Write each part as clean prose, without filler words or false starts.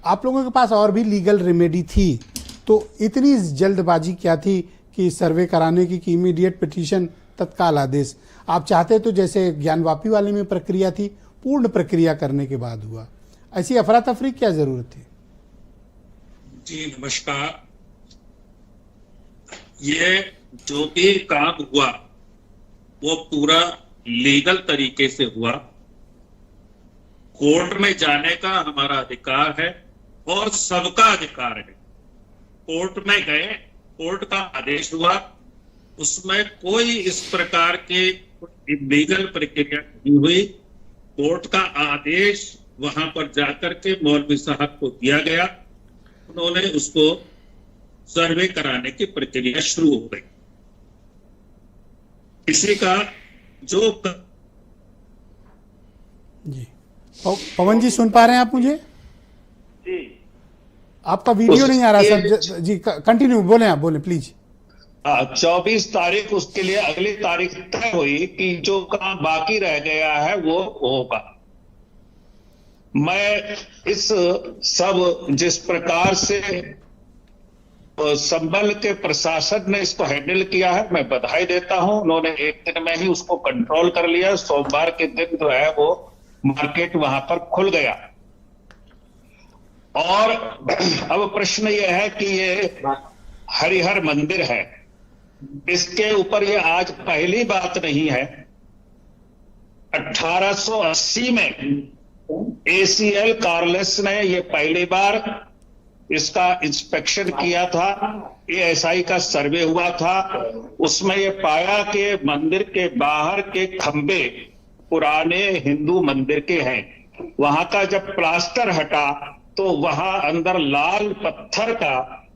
आप लोगों के पास और भी लीगल रेमेडी थी, तो इतनी जल्दबाजी क्या थी कि सर्वे कराने की कि इमीडिएट पिटीशन तत्काल आदेश? आप चाहते तो जैसे ज्ञानवापी वाले में प्रक्रिया थी, पूर्ण प्रक्रिया करने के बाद हुआ, ऐसी अफरा तफरी क्या जरूरत थी? जी नमस्कार। ये जो भी काम हुआ वो पूरा लीगल तरीके से हुआ। कोर्ट में जाने का हमारा अधिकार है और सबका अधिकार है। कोर्ट में गए, कोर्ट का आदेश हुआ, उसमें कोई इस प्रकार के लीगल प्रक्रिया नहीं हुई। कोर्ट का आदेश वहां पर जाकर के मौलवी साहब को दिया गया, उन्होंने उसको सर्वे कराने की प्रक्रिया शुरू हो गई। इसी का जो जी पवन जी सुन पा रहे हैं आप मुझे? जी आपका वीडियो नहीं आ रहा सर। जी कंटिन्यू, बोले आप, बोले प्लीज। 24 तारीख उसके लिए अगली तारीख तय हुई कि जो काम बाकी रह गया है वो होगा। मैं इस सब जिस प्रकार से संभल के प्रशासन ने इसको हैंडल किया है, मैं बधाई देता हूं। उन्होंने एक दिन में ही उसको कंट्रोल कर लिया। सोमवार के दिन जो है वो मार्केट वहां पर खुल गया। और अब प्रश्न ये है कि ये हरिहर मंदिर है, इसके ऊपर ये आज पहली बात नहीं है। 1880 में ACL कार्लेस ने ये पहली बार इसका इंस्पेक्शन किया था। ASI का सर्वे हुआ था, उसमें ये पाया कि मंदिर के बाहर के खंबे पुराने हिंदू मंदिर के हैं। वहां का जब प्लास्टर हटा तो वहां अंदर लाल पत्थर का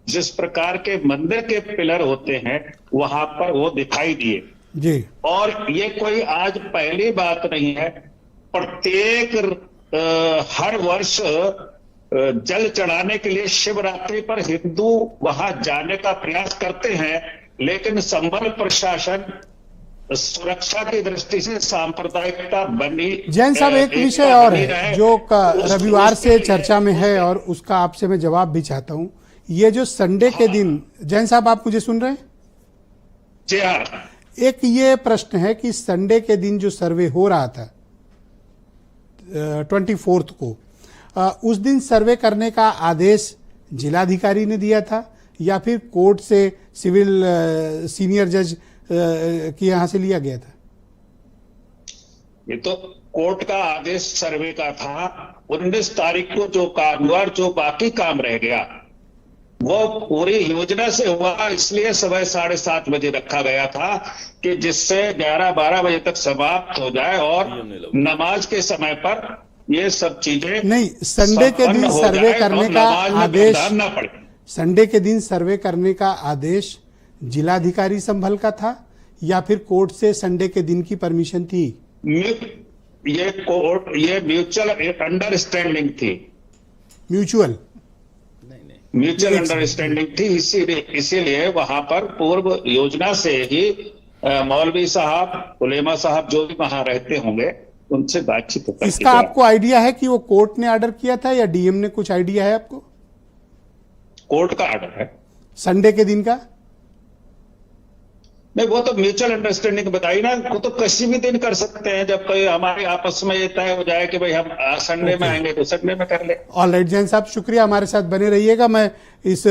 जिस प्रकार के मंदिर के पिलर होते हैं वहां पर वो दिखाई दिए जी। और ये कोई आज पहली बात नहीं है। प्रत्येक हर वर्ष जल चढ़ाने के लिए शिवरात्रि पर हिंदू वहां जाने का प्रयास करते हैं, लेकिन संभल प्रशासन सुरक्षा की दृष्टि से सांप्रदायिकता बनी। जैन साहब, एक विषय और है जो रविवार से चर्चा में है और उसका आपसे मैं जवाब भी चाहता हूं। ये जो संडे के दिन, जैन साहब आप मुझे सुन रहे हैं? जी हाँ। एक ये प्रश्न है कि संडे के दिन जो सर्वे हो रहा था 24 को, उस दिन सर्वे करने का आदेश जिलाधिकारी ने दिया था या फिर कोर्ट से सिविल सीनियर जज के यहां से लिया गया था? ये तो कोर्ट का आदेश सर्वे का था। 19 तारीख को जो काम हुआ, जो बाकी काम रह गया वो पूरी योजना से हुआ, इसलिए सुबह 7:30 बजे रखा गया था कि जिससे 11-12 बजे तक समाप्त हो जाए और नमाज के समय पर ये सब चीजें नहीं। संडे के दिन सर्वे करने का आदेश, संडे के दिन सर्वे करने का आदेश जिलाधिकारी संभल का था या फिर कोर्ट से संडे के दिन की परमिशन थी? ये कोर्ट, ये म्यूचुअल अंडरस्टैंडिंग थी। म्यूचुअल अंडरस्टैंडिंग थी, इसीलिए वहां पर पूर्व योजना से ही मौलवी साहब, उलेमा साहब जो भी वहां रहते होंगे उनसे बातचीत होती है। इसका आपको आइडिया है कि वो कोर्ट ने ऑर्डर किया था या डीएम ने? कुछ आइडिया है आपको? कोर्ट का ऑर्डर है संडे के दिन का? नहीं, वो तो म्यूचुअल अंडरस्टैंडिंग बताई ना। वो तो किसी भी दिन कर सकते हैं, जब कोई हमारे आपस में ये तय हो जाए कि भाई हम संडे में आएंगे तो संडे में कर ले। ऑलराइट जैन साहब, शुक्रिया, हमारे साथ बने रहिएगा। मैं इस